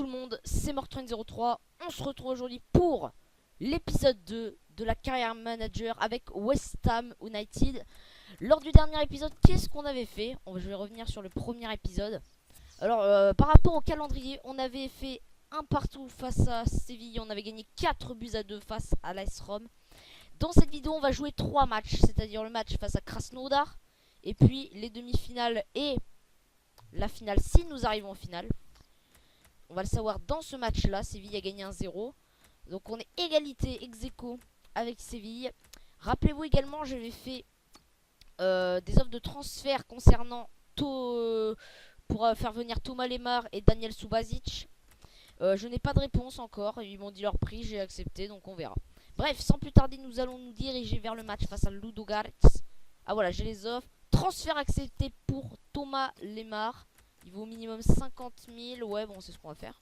tout le monde, c'est Mortrain03. On se retrouve aujourd'hui pour l'épisode 2 de la carrière manager avec West Ham United. Lors du dernier épisode, qu'est-ce qu'on avait fait? Je vais revenir sur le premier épisode. Alors, par rapport au calendrier, on avait fait un partout face à Séville. On avait gagné 4 buts à 2 face à l'AS Rome. Dans cette vidéo, on va jouer 3 matchs, c'est-à-dire le match face à Krasnodar, et puis les demi-finales et la finale si nous arrivons en finale. On va le savoir dans ce match-là. Séville a gagné 1-0. Donc on est égalité ex-aequo avec Séville. Rappelez-vous également, j'avais fait des offres de transfert concernant pour faire venir Thomas Lemar et Daniel Subasic. Je n'ai pas de réponse encore. Ils m'ont dit leur prix, j'ai accepté, donc on verra. Bref, sans plus tarder, nous allons nous diriger vers le match face à Ludogorets. Ah voilà, j'ai les offres. Transfert accepté pour Thomas Lemar. Il vaut au minimum 50 000. Ouais, bon, c'est ce qu'on va faire.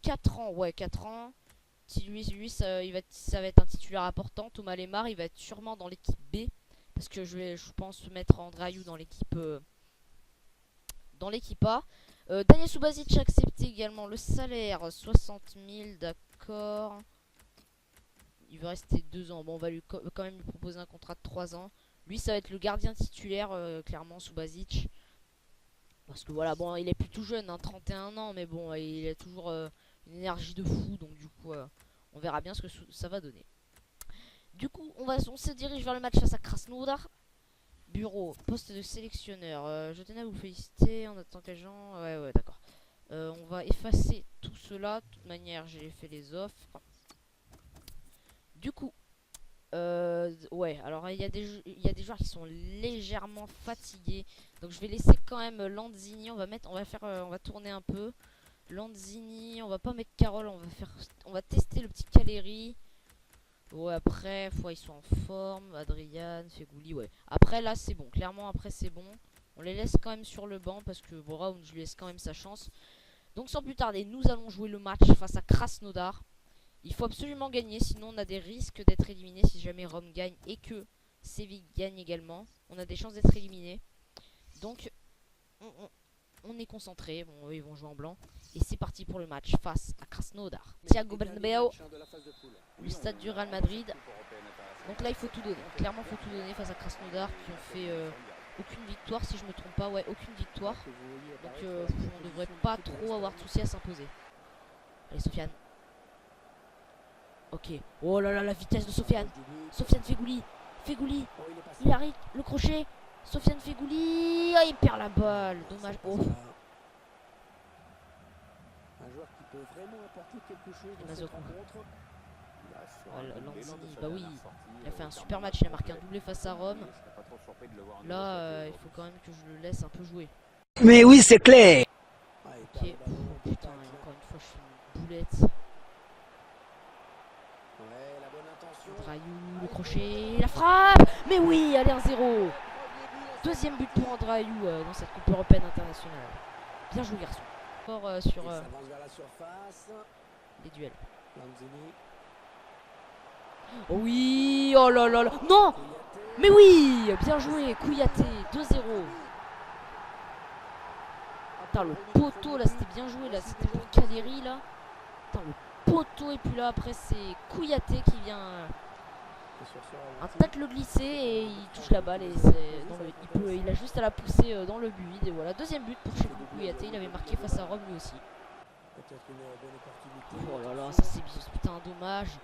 4 ans. Ouais, 4 ans. Lui ça va être un titulaire important. Thomas Lemar, il va être sûrement dans l'équipe B. Parce que je pense mettre Andrayou dans l'équipe A. Daniel Subasic a accepté également le salaire. 60 000, d'accord. Il va rester 2 ans. Bon, on va quand même lui proposer un contrat de 3 ans. Lui, ça va être le gardien titulaire, clairement, Subasic. Parce que voilà, bon, il est plus tout jeune, hein, 31 ans, mais bon, il a toujours une énergie de fou, donc du coup, on verra bien ce que ça va donner. Du coup, on se dirige vers le match face à Krasnodar. Bureau, poste de sélectionneur. Je tenais à vous féliciter en attendant que les gens... Ouais, d'accord. On va effacer tout cela. De toute manière, j'ai fait les offres. Du coup, ouais, alors il y a des joueurs qui sont légèrement fatigués. Donc je vais laisser quand même Lanzini. On va tourner un peu. Lanzini, on va pas mettre Carole, on va tester le petit Caleri. Ouais, après, ils sont en forme. Adrian, Fegouli, ouais. Après là c'est bon, clairement après c'est bon. On les laisse quand même sur le banc parce que Brown, je lui laisse quand même sa chance. Donc sans plus tarder, nous allons jouer le match face à Krasnodar. Il faut absolument gagner, sinon on a des risques d'être éliminé si jamais Rome gagne et que Séville gagne également. On a des chances d'être éliminé. Donc, on est concentré. Bon, eux, ils vont jouer en blanc. Et c'est parti pour le match face à Krasnodar. Thiago Bernabéu, le stade du Real Madrid. Donc là, il faut tout donner. Clairement, il faut tout donner face à Krasnodar qui ont fait aucune victoire, si je me trompe pas. Ouais, aucune victoire. Donc, on ne devrait pas trop avoir de soucis à s'imposer. Allez, Sofiane. Ok. Oh là là, la vitesse de Sofiane. Sofiane Fegouli. Il arrive. Le crochet. Sofiane Fegouli. Ah, il perd la balle. Dommage. Oh. Un joueur qui peut vraiment apporter quelque chose dans cette rencontre. Lanzini, bah oui. Il a fait un super match. Il a marqué un doublé face à Rome. Là, il faut quand même que je le laisse un peu jouer. Mais oui, c'est clair. Ok. Oh, putain, encore une fois, je suis une boulette. Andrayou, le crochet, la frappe. Mais oui, allez, 1-0. Deuxième but pour Andrayou dans cette Coupe européenne internationale. Bien joué, garçon. Fort sur les duels. Oh oui, oh là là là. Non. Mais oui, bien joué, Kouyaté, 2-0. Putain, le poteau, là, c'était bien joué, là. C'était pour Caleri, là. Putain, le poteau, et puis là, après, c'est Kouyaté qui vient... Un tacle le glisser et il touche la balle et il a juste à la pousser dans le but vide et voilà, deuxième but pour chez Kouyaté. Il avait marqué face à Rome lui aussi. Oh là là, ça c'est putain dommage.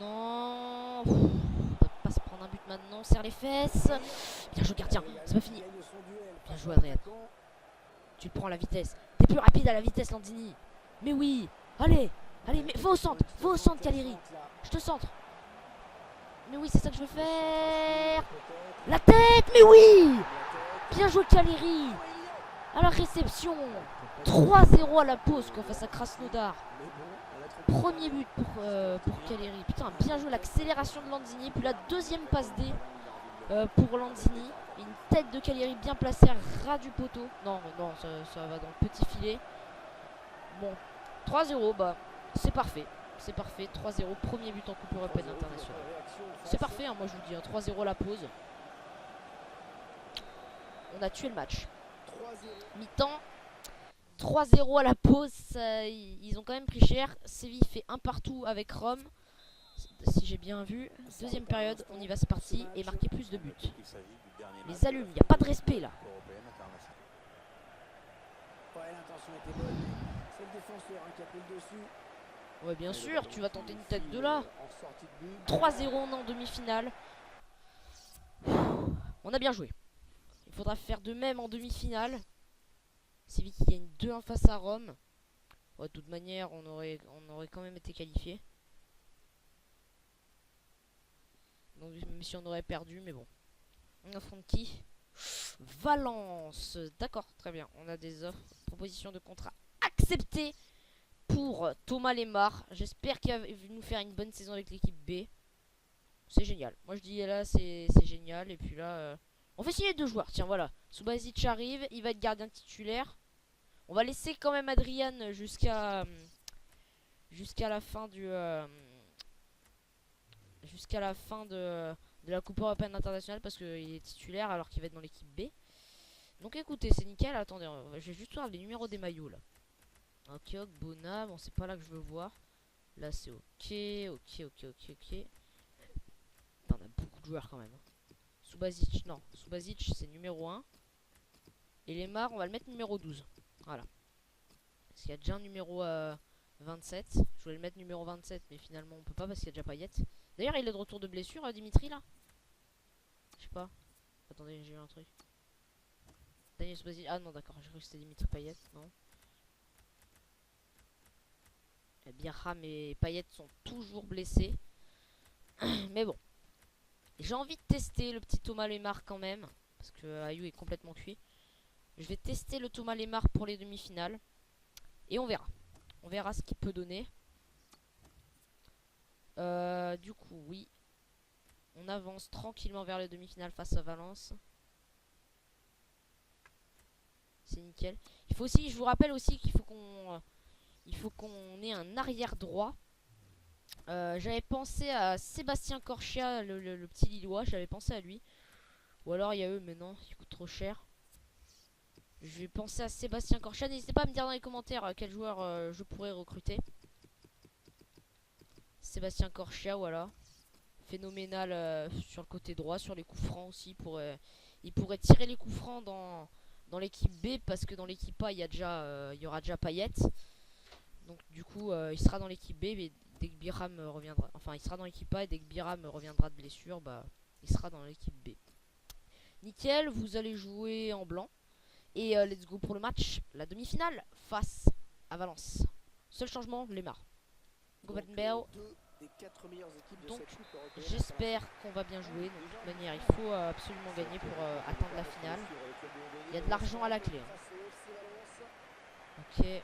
Non, on va pas se prendre un but maintenant, serre les fesses. Bien joué gardien, c'est pas fini. Bien joué Adrien. Tu le prends à la vitesse. T'es plus rapide à la vitesse Lanzini. Mais oui, allez, mais va au centre Caleri. Je te centre. Mais oui, c'est ça que je veux faire. La tête, mais oui. Bien joué Caleri. À la réception. 3-0 à la pause quoi, face à Krasnodar. Premier but pour Caleri. Putain, bien joué l'accélération de Lanzini. Puis la deuxième passe D pour Lanzini. Une tête de Caleri bien placée à ras du poteau. Non, ça va dans le petit filet. Bon, 3-0, bah, c'est parfait. C'est parfait, 3-0, premier but en Coupe européenne internationale. C'est parfait, hein, moi je vous dis, hein, 3-0 à la pause. On a tué le match. Mi-temps, 3-0 à la pause, ils ont quand même pris cher. Séville fait un partout avec Rome, si j'ai bien vu. Deuxième période, on y va, c'est parti, et marquer plus de buts. Les allumes, il n'y a pas de respect là. Ouais, l'intention était bonne. C'est le défenseur qui a pris le dessus. Ouais, bien sûr, tu vas tenter une tête de là. En sortie de but. 3-0, on est en demi-finale. On a bien joué. Il faudra faire de même en demi-finale. Séville qui gagne 2-1 face à Rome. Ouais, de toute manière, on aurait quand même été qualifié. Donc, même si on aurait perdu, mais bon. On affronte qui? Valence. D'accord, très bien. On a des offres, propositions de contrat acceptées pour Thomas Lemar. J'espère qu'il va nous faire une bonne saison avec l'équipe B. C'est génial. Moi je dis là c'est génial. Et puis là on fait signer 2 joueurs. Tiens voilà. Subasic arrive. Il va être gardien titulaire. On va laisser quand même Adrian jusqu'à la fin du jusqu'à la fin de la Coupe européenne internationale parce qu'il est titulaire alors qu'il va être dans l'équipe B. Donc écoutez, c'est nickel. Attendez, je vais juste voir les numéros des maillots là. Ok, Bona, bon c'est pas là que je veux voir. Là c'est ok. Putain, on a beaucoup de joueurs quand même. Subasic, non, Subasic c'est numéro 1. Et Lemar, on va le mettre numéro 12. Voilà. Parce qu'il y a déjà un numéro 27. Je voulais le mettre numéro 27, mais finalement on peut pas parce qu'il y a déjà Payet. D'ailleurs, il est de retour de blessure, Dimitri là. Je sais pas. Attendez, j'ai eu un truc. Daniel Subasic. Ah non, d'accord, j'ai cru que c'était Dimitri Payet. Non. Birham et Payet sont toujours blessés. Mais bon. J'ai envie de tester le petit Thomas Lemar quand même. Parce que Ayou est complètement cuit. Je vais tester le Thomas Lemar pour les demi-finales. Et on verra. On verra ce qu'il peut donner. Du coup, oui. On avance tranquillement vers les demi-finales face à Valence. C'est nickel. Il faut aussi, je vous rappelle aussi qu'il faut qu'on ait un arrière droit. J'avais pensé à Sébastien Corchia, le petit Lillois, j'avais pensé à lui. Ou alors il y a eux, mais non, il coûte trop cher. Je vais penser à Sébastien Corchia. N'hésitez pas à me dire dans les commentaires quel joueur je pourrais recruter. Sébastien Corchia, voilà. Phénoménal sur le côté droit, sur les coups francs aussi. Il pourrait tirer les coups francs dans l'équipe B parce que dans l'équipe A, il y aura déjà Payet. Donc du coup, il sera dans l'équipe B, mais dès que Biram reviendra, enfin il sera dans l'équipe A et dès que Biram reviendra de blessure, bah il sera dans l'équipe B. Nickel, vous allez jouer en blanc. Et let's go pour le match, la demi-finale face à Valence. Seul changement, Lemar. Govenbell. Donc j'espère qu'on va bien jouer. Donc, de toute manière, il faut absolument gagner pour atteindre la finale. Il y a de l'argent à la clé. Hein. Ok. Il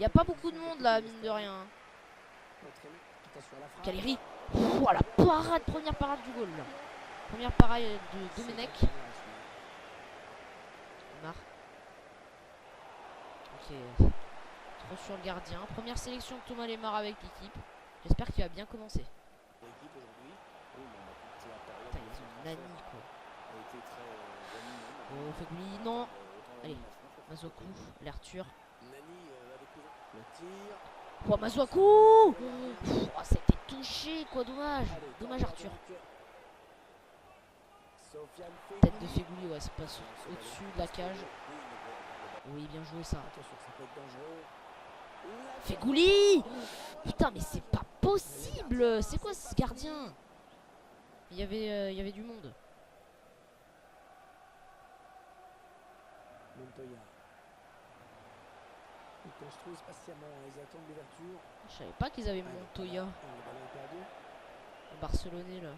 n'y a pas beaucoup de monde là, mine de rien. Caleri. Voilà, parade, première parade du goal là. Première parade de Domenech. Marc. Ok. Trop sur le gardien. Première sélection de Thomas Lemar avec l'équipe. J'espère qu'il va bien commencer. Putain, ils ont Nani quoi. Oh, Feguli, non. Allez, Masuaku, l'Arthur. Oh, Masuaku. Oh, ça a été touché quoi, dommage. Dommage Arthur. Tête de Feguli, ouais, c'est pas au-dessus de la cage. Oui, bien joué ça. Feguli. Putain, mais c'est pas possible. C'est quoi ce gardien? Il y avait du monde. Montoya. Ils construisent patiemment, ils attendent l'ouverture. Je savais pas qu'ils avaient Montoya. Le ballon est perdu. Le Barcelonais là.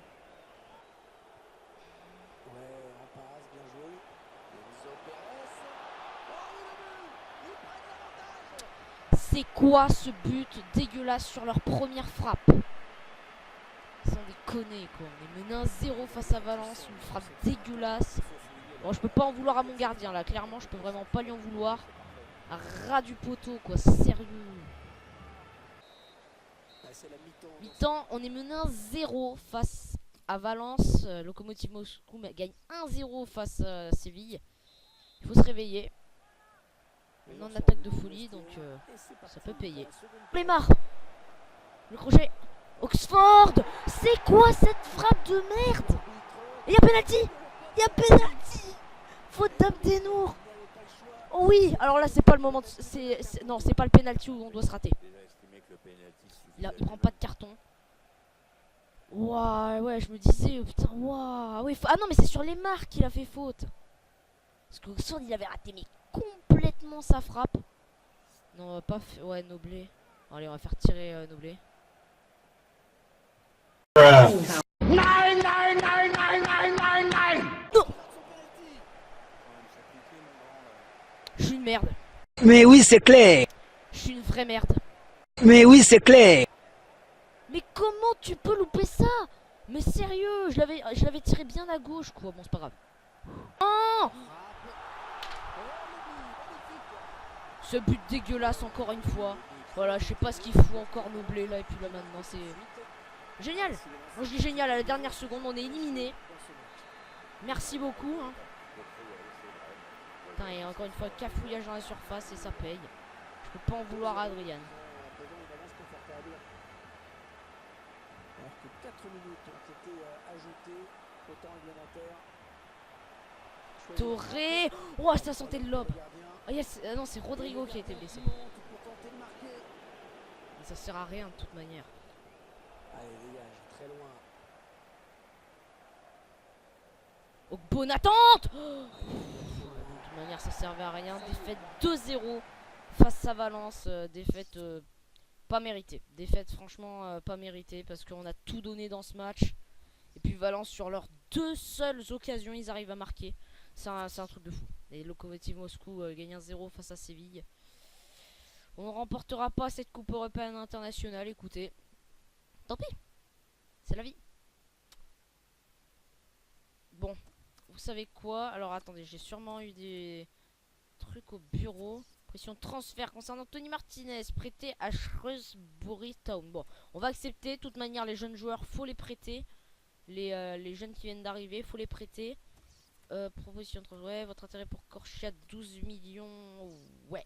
Ouais, en passe, bien joué. Enzo Pérez. C'est quoi ce but dégueulasse sur leur première frappe? Sans déconner quoi. On est mené 1-0 face à Valence. Une frappe dégueulasse. Bon, je peux pas en vouloir à mon gardien là. Clairement, je peux vraiment pas lui en vouloir. Un ras du poteau quoi. Sérieux. Mi-temps, on est mené 1-0 face à Valence. Lokomotiv Moscou gagne 1-0 face à Séville. Il faut se réveiller. On est en attaque de folie, donc ça peut payer. Neymar. Le crochet. Oxford. C'est quoi cette frappe de merde? Il y a penalty. Il y a penalty. Faute d'Abdenour. Oh oui, alors là c'est pas le moment de... Non, c'est pas le penalty où on doit se rater. Il prend pas de carton. Waouh, ouais, je me disais, putain, waouh. Ouais, ah non, mais c'est sur les marques qu'il a fait faute. Parce que Oxford, il avait raté, mais complètement sa frappe. Non, pas... Ouais, Noblet. Allez, on va faire tirer Noblet. Non. Je suis une merde. Mais oui, c'est clair. Je suis une vraie merde. Mais oui, c'est clair. Mais comment tu peux louper ça? Mais sérieux, je l'avais tiré bien à gauche, quoi. Bon, c'est pas grave. Oh, ce but dégueulasse encore une fois. Voilà, je sais pas ce qu'il fout encore Noblet là. Et puis là maintenant, c'est génial. Moi je dis génial, à la dernière seconde, on est éliminé. Merci beaucoup. Hein. Putain, et encore une fois, cafouillage dans la surface et ça paye. Je peux pas en vouloir à Adrian. Alors que 4 minutes ont été ajoutées au temps réglementaire. Torré. Oh, ça sentait le lob. Oh, yes. Non, c'est Rodrigo qui a été blessé. Mais ça sert à rien de toute manière. Allez, dégage, très loin. Oh, bonne attente. De toute manière, ça servait à rien. Défaite 2-0 face à Valence. Défaite pas méritée. Défaite franchement pas méritée parce qu'on a tout donné dans ce match. Et puis Valence, sur leurs 2 seules occasions, ils arrivent à marquer. C'est un truc de fou. Et Lokomotiv Moscou gagne 1-0 face à Séville. On ne remportera pas cette coupe européenne internationale. Écoutez, tant pis. C'est la vie. Bon, vous savez quoi? Alors attendez, j'ai sûrement eu des trucs au bureau. Pression de transfert concernant Tony Martinez, prêté à Shrewsbury Town. Bon, on va accepter. De toute manière, les jeunes joueurs, faut les prêter. Les jeunes qui viennent d'arriver, faut les prêter. Proposition de... Ouais, votre intérêt pour Corchia, 12 millions. Ouais.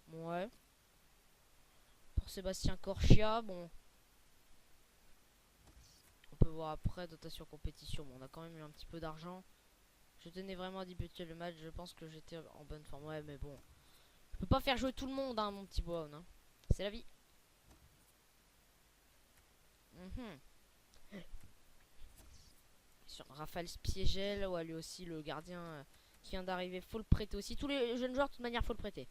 Ouais. Pour Sébastien Corchia, bon. On peut voir après, dotation compétition. Bon, on a quand même eu un petit peu d'argent. Je tenais vraiment à débuter le match. Je pense que j'étais en bonne forme. Ouais, mais bon. Je peux pas faire jouer tout le monde, hein, mon petit Brown. Hein. C'est la vie. Sur Raphaël Spiegel, ouais, lui aussi, le gardien qui vient d'arriver, faut le prêter aussi. Tous les jeunes joueurs, de toute manière, faut le prêter.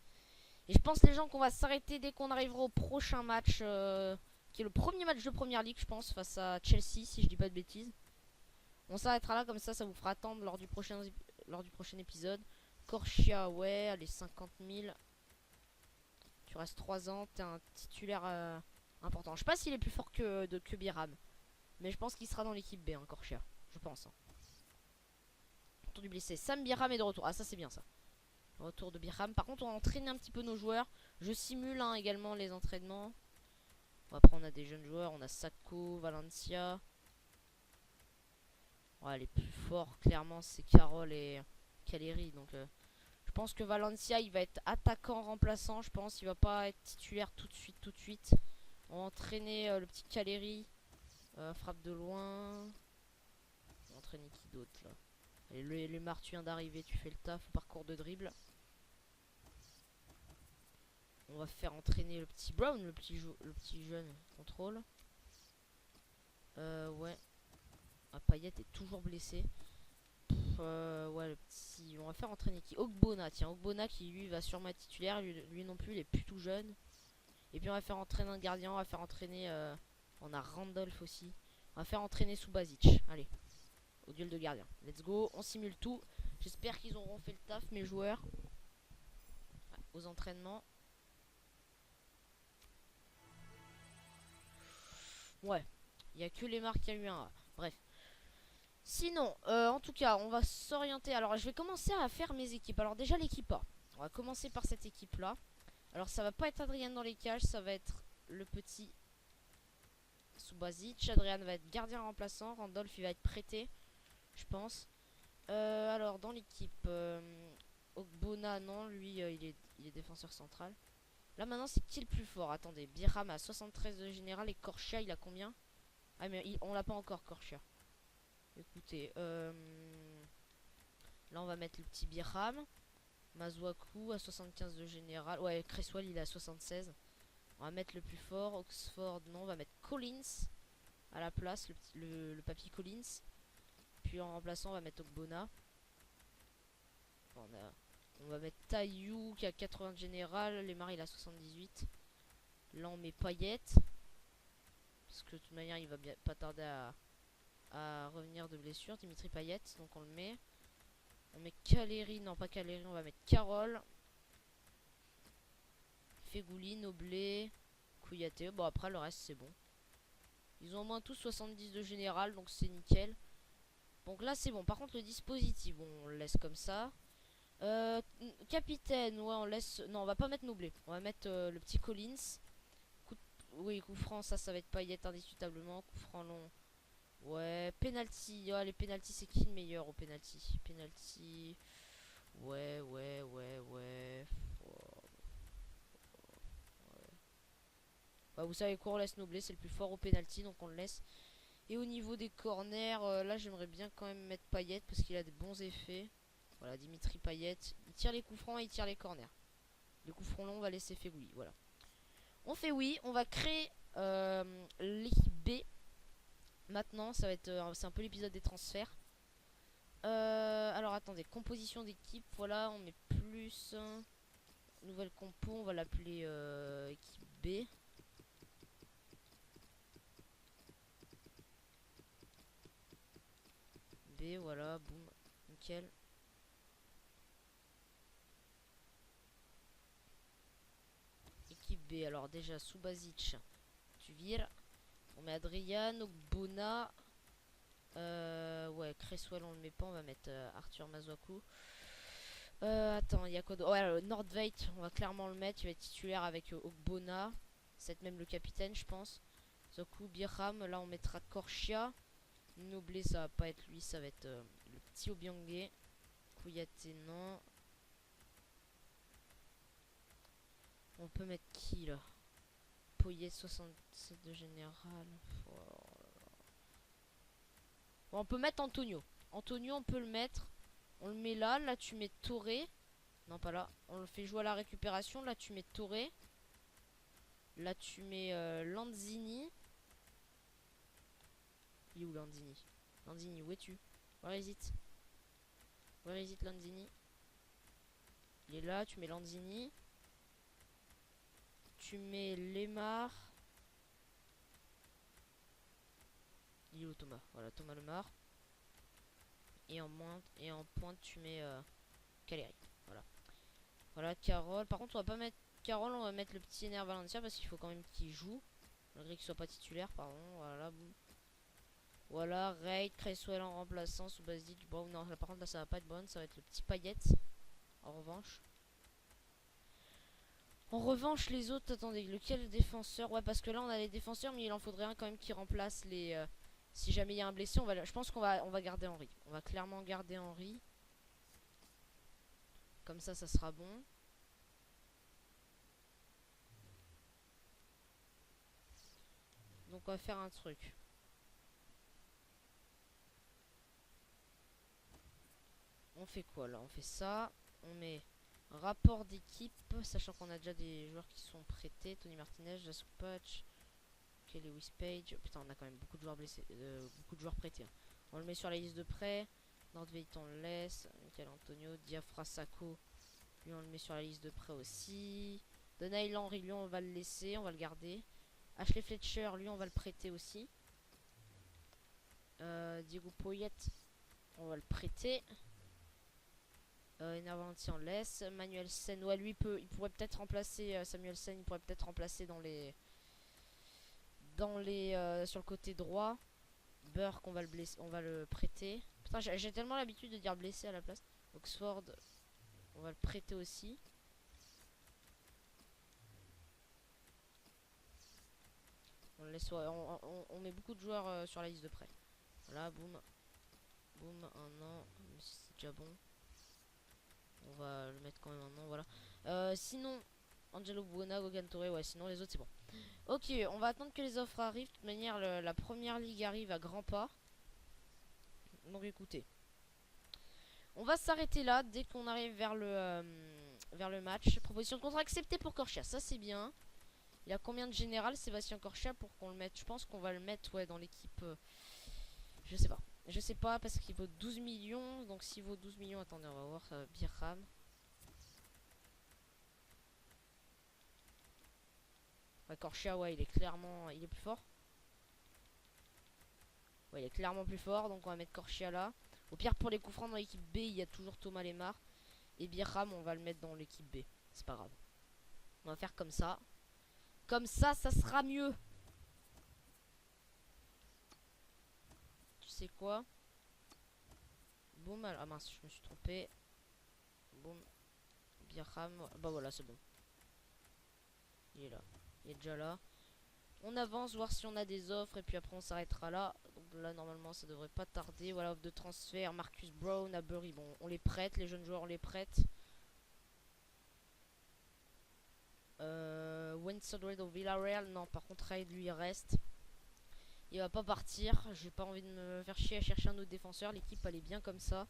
Et je pense, les gens, qu'on va s'arrêter dès qu'on arrivera au prochain match, qui est le premier match de première ligue, je pense, face à Chelsea, si je dis pas de bêtises. On s'arrêtera là, comme ça vous fera attendre lors du prochain épisode. Corchia, ouais, allez, 50 000. Tu restes 3 ans, t'es un titulaire important. Je sais pas s'il est plus fort que Biram, mais je pense qu'il sera dans l'équipe B, hein, Corchia. Je pense. Hein. Retour du blessé. Sam Biram est de retour. Ah, ça, c'est bien, ça. Retour de Biram. Par contre, on va entraîner un petit peu nos joueurs. Je simule hein, également les entraînements. Bon, après, on a des jeunes joueurs. On a Sacco, Valencia. Ouais, les plus forts, clairement, c'est Carole et Caleri. Donc, je pense que Valencia, il va être attaquant remplaçant. Je pense qu'il va pas être titulaire tout de suite. On va entraîner le petit Caleri. Frappe de loin. Entraîner qui d'autre là? Et le Mar, tu viens d'arriver, tu fais le taf au parcours de dribble. On va faire entraîner le petit Brown, le petit jeune contrôle. Ouais. Ah, Payet est toujours blessé. Ouais, le petit. On va faire entraîner qui? Ogbonna, tiens, Ogbonna qui lui va sûrement être titulaire. Lui non plus, il est plus tout jeune. Et puis on va faire entraîner un gardien, on va faire entraîner. On a Randolph aussi. On va faire entraîner Subasic. Allez. Au duel de gardien. Let's go, on simule tout. J'espère qu'ils auront fait le taf, mes joueurs. Aux entraînements. Ouais, il n'y a que les marques qui a eu un A. Bref. Sinon, en tout cas, on va s'orienter. Alors, je vais commencer à faire mes équipes. Alors, déjà, l'équipe A. On va commencer par cette équipe-là. Alors, ça va pas être Adrien dans les cages. Ça va être le petit Subasic. Adrien va être gardien remplaçant. Randolph, il va être prêté. Je pense. Alors dans l'équipe Ogbonna, non, lui il il est défenseur central. Là maintenant c'est qui le plus fort? Attendez, Biram a 73 de général et Korchia il a combien? Ah mais on l'a pas encore Korchia. Écoutez, là on va mettre le petit Biram. Mazuaku à 75 de général. Ouais, Cresswell il a 76. On va mettre le plus fort. Oxford, non, on va mettre Collins à la place, le papy Collins. Puis en remplaçant, on va mettre Ogbonna. Bon, on va mettre Taillou qui a 80 de général. Lemar il a 78. Là on met Payet. Parce que de toute manière il va bien, pas tarder à revenir de blessure. Dimitri Payet, donc on le met. On met Caleri, non pas Caleri, on va mettre Carole. Fegouli, Noblet, Kouyaté. Bon après le reste c'est bon. Ils ont au moins tous 70 de général donc c'est nickel. Donc là c'est bon. Par contre le dispositif, bon, on le laisse comme ça. Capitaine, ouais on laisse. Non on va pas mettre Noblet. On va mettre le petit Collins. Oui coup franc ça va être Payet indiscutablement. Coup franc long. Ouais, penalty. Oh, les penalty, c'est qui le meilleur au penalty? Penalty. Ouais. Bah, vous savez quoi, on laisse Noblet, c'est le plus fort au penalty, donc on le laisse. Et au niveau des corners, là j'aimerais bien quand même mettre Payet parce qu'il a des bons effets. Voilà, Dimitri Payet. Il tire les coups francs et il tire les corners. Les coups francs longs, on va laisser Fegouli. Voilà. On fait oui, on va créer l'équipe B. Maintenant, ça va être c'est un peu l'épisode des transferts. Alors attendez, composition d'équipe, voilà, on met plus nouvelle compo, on va l'appeler équipe B. B, voilà, boum, nickel. Équipe B, alors déjà Subasic, tu vires. On met Adrian, Ogbonna. Ouais, Cresswell on le met pas, on va mettre Arthur Mazuaku. Attends, il y a quoi d'autre? Ouais, Nordveit, on va clairement le mettre, il va être titulaire avec Ogbonna. C'est même le capitaine, je pense. Zoku, Biram, là on mettra Korchia. Noblet, ça va pas être lui, ça va être le petit Obiangé. Kouyaté, non. On peut mettre qui là? Poyet 67 de général. Oh. Bon, on peut mettre Antonio. Antonio, on peut le mettre. On le met là. Là, tu mets Touré. Non, pas là. On le fait jouer à la récupération. Là, tu mets Touré. Là, tu mets Lanzini. Il est où Lanzini? Lanzini, où es-tu? Where is it? Where is it Lanzini? Il est là. Tu mets Lanzini. Tu mets Lemar. Il est où Thomas? Voilà, Thomas Lemar. Et en pointe, tu mets Caleri. Voilà. Voilà, Carole. Par contre, on va pas mettre Carole, on va mettre le petit Ener Valencia parce qu'il faut quand même qu'il joue. Malgré qu'il soit pas titulaire, pardon. Voilà, boum. Voilà, Raid, Cresswell en remplaçant, Subasic. Bon, non, là, par contre, là, ça va pas être bonne. Ça va être le petit Payet. En revanche. En revanche, les autres, attendez, lequel défenseur? Ouais, parce que là, on a les défenseurs, mais il en faudrait un quand même qui remplace les. Si jamais il y a un blessé, je pense qu'on va garder Henry. On va clairement garder Henry. Comme ça sera bon. Donc on va faire un truc. On fait quoi là? On fait ça. On met rapport d'équipe, sachant qu'on a déjà des joueurs qui sont prêtés. Tony Martinez, Jasupach, Kelly Page. Putain, on a quand même beaucoup de joueurs blessés, beaucoup de joueurs prêtés. Hein. On le met sur la liste de prêts. Nordveit on le laisse. Michael Antonio, Diafra Sacco. Lui on le met sur la liste de prêts aussi. Donail Henry, lui on va le laisser, on va le garder. Ashley Fletcher, lui on va le prêter aussi. Diego Poyet, on va le prêter. Ener Valencia on le laisse. Manuel Sen, ouais lui il pourrait peut-être remplacer Samuel Sen, il pourrait peut-être remplacer dans les sur le côté droit. Burke on va le blesser, on va le prêter. Putain, j'ai tellement l'habitude de dire blessé à la place. Oxford, on va le prêter aussi. On laisse, ouais, on met beaucoup de joueurs sur la liste de prêt. Voilà, boum. Boum, un an. C'est déjà bon. On va le mettre quand même un an, voilà. Sinon, Angelo Buona, Gogan Touré, ouais, sinon les autres c'est bon. Ok, on va attendre que les offres arrivent. De toute manière, la première ligue arrive à grands pas. Donc écoutez, on va s'arrêter là dès qu'on arrive vers le match. Proposition de contrat acceptée pour Corchia, ça c'est bien. Il a combien de général Sébastien Corchia pour qu'on le mette? Je pense qu'on va le mettre ouais, dans l'équipe. Je sais pas. Je sais pas parce qu'il vaut 12 millions. Donc s'il vaut 12 millions, attendez, on va voir. Birham. Ouais, Corchia, ouais, il est clairement. Il est plus fort. Ouais, il est clairement plus fort. Donc on va mettre Corchia là. Au pire, pour les coups francs dans l'équipe B, il y a toujours Thomas Lemar. Et Birham, on va le mettre dans l'équipe B. C'est pas grave. On va faire comme ça. Comme ça sera mieux. Tu sais quoi? Boum, ah mince, je me suis trompé. Boum. Birham. Bah voilà, c'est bon. Il est là. Il est déjà là. On avance, voir si on a des offres. Et puis après, on s'arrêtera là. Donc là, normalement, ça devrait pas tarder. Voilà, offre de transfert. Marcus Brown, Abury. Bon, on les prête. Les jeunes joueurs, on les prête. Winston Reid au Villarreal. Non, par contre, Reid, lui, il reste. Il va pas partir. J'ai pas envie de me faire chier à chercher un autre défenseur. L'équipe, elle est bien comme ça.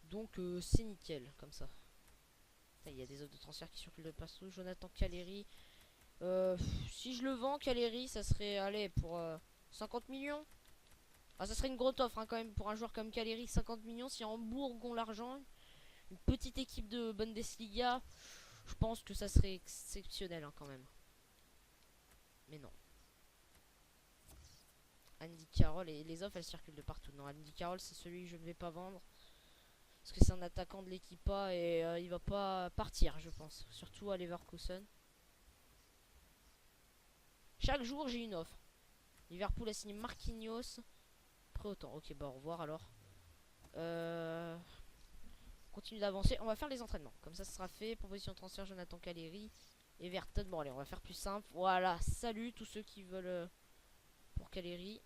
Donc, c'est nickel, comme ça. Il y a des offres de transfert qui circulent de partout. Jonathan Caleri. Si je le vends, Caleri, ça serait, allez, pour 50 millions. Ah, ça serait une grosse offre, hein, quand même, pour un joueur comme Caleri, 50 millions. Si Hambourg ont l'argent, une petite équipe de Bundesliga, je pense que ça serait exceptionnel, hein, quand même. Mais non. Andy Carroll, et les offres, elles circulent de partout. Non, Andy Carroll, c'est celui que je ne vais pas vendre. Parce que c'est un attaquant de l'équipe A et il va pas partir, je pense. Surtout à Leverkusen. Chaque jour, j'ai une offre. Liverpool a signé Marquinhos. Prêt autant. Ok, bah au revoir alors. Continue d'avancer. On va faire les entraînements. Comme ça, ce sera fait. Proposition de transfert, Jonathan Caleri. Everton. Bon, allez, on va faire plus simple. Voilà. Salut tous ceux qui veulent pour Caleri.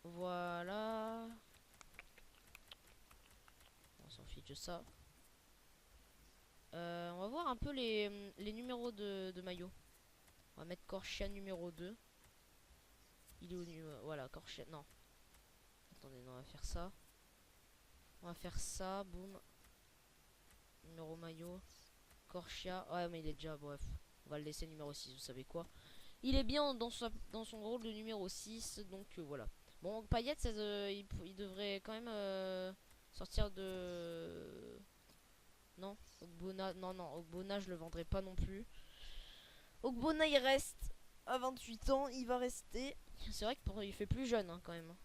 Voilà. On s'en fiche de ça. On va voir un peu les numéros de maillot. On va mettre Corchia numéro 2. Il est au numéro. Voilà, Corchia. Non. Attendez, non, on va faire ça. On va faire ça. Boum. Numéro maillot. Corchia. Ouais, mais il est déjà. Bref. On va le laisser numéro 6. Vous savez quoi? Il est bien dans son rôle de numéro 6. Donc voilà. Bon, Payet, il devrait quand même sortir de. Non, Ogbonna. Non, non, Ogbonna, je le vendrai pas non plus. Ogbonna, il reste à 28 ans. Il va rester. C'est vrai qu'il fait plus jeune, hein, quand même.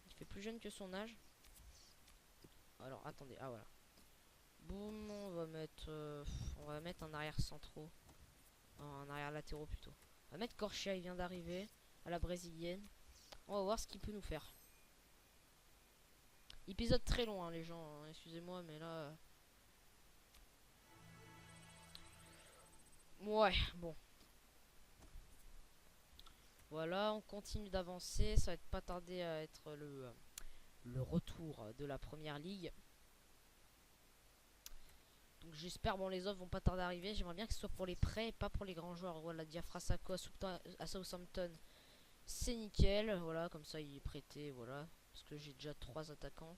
Il fait plus jeune que son âge. Alors, attendez. Ah, voilà. Boum, on va mettre un arrière centraux. Un arrière latéraux plutôt. On va mettre Corchia, il vient d'arriver. À la brésilienne. On va voir ce qu'il peut nous faire. Épisode très long, hein, les gens. Hein, excusez-moi, mais là. Ouais, bon. Voilà, on continue d'avancer. Ça va être pas tardé à être le retour de la première ligue. Donc j'espère, bon, les offres vont pas tarder à arriver. J'aimerais bien que ce soit pour les prêts et pas pour les grands joueurs. Voilà, Diafra Sakho à Southampton. C'est nickel. Voilà, comme ça il est prêté. Voilà. Parce que j'ai déjà 3 attaquants.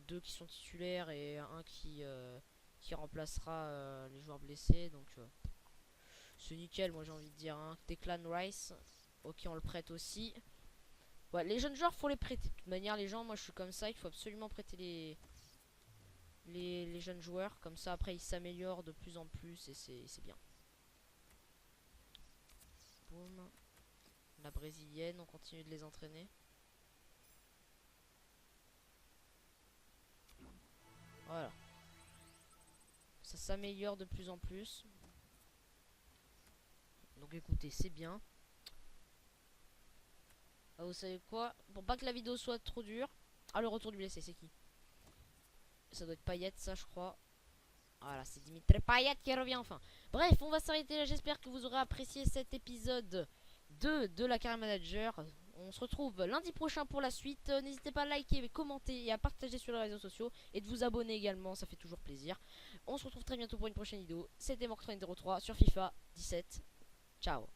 Deux qui sont titulaires et un qui remplacera les joueurs blessés. Donc c'est nickel, moi j'ai envie de dire. Hein. Declan Rice. Ok, on le prête aussi. Ouais, les jeunes joueurs, faut les prêter. De toute manière, les gens, moi je suis comme ça. Il faut absolument prêter les jeunes joueurs. Comme ça, après, ils s'améliorent de plus en plus. Et c'est bien. Boum. La brésilienne, on continue de les entraîner. Voilà. Ça s'améliore de plus en plus. Donc écoutez, c'est bien. Ah, vous savez quoi? Pour pas que la vidéo soit trop dure. Ah, le retour du blessé, c'est qui? Ça doit être Payet, ça, je crois. Voilà, c'est Dimitri Payet qui revient enfin. Bref, on va s'arrêter là. J'espère que vous aurez apprécié cet épisode 2 de la Carrière Manager. On se retrouve lundi prochain pour la suite. N'hésitez pas à liker, commenter et à partager sur les réseaux sociaux. Et de vous abonner également, ça fait toujours plaisir. On se retrouve très bientôt pour une prochaine vidéo. C'était Mork03 sur FIFA 17. Ciao.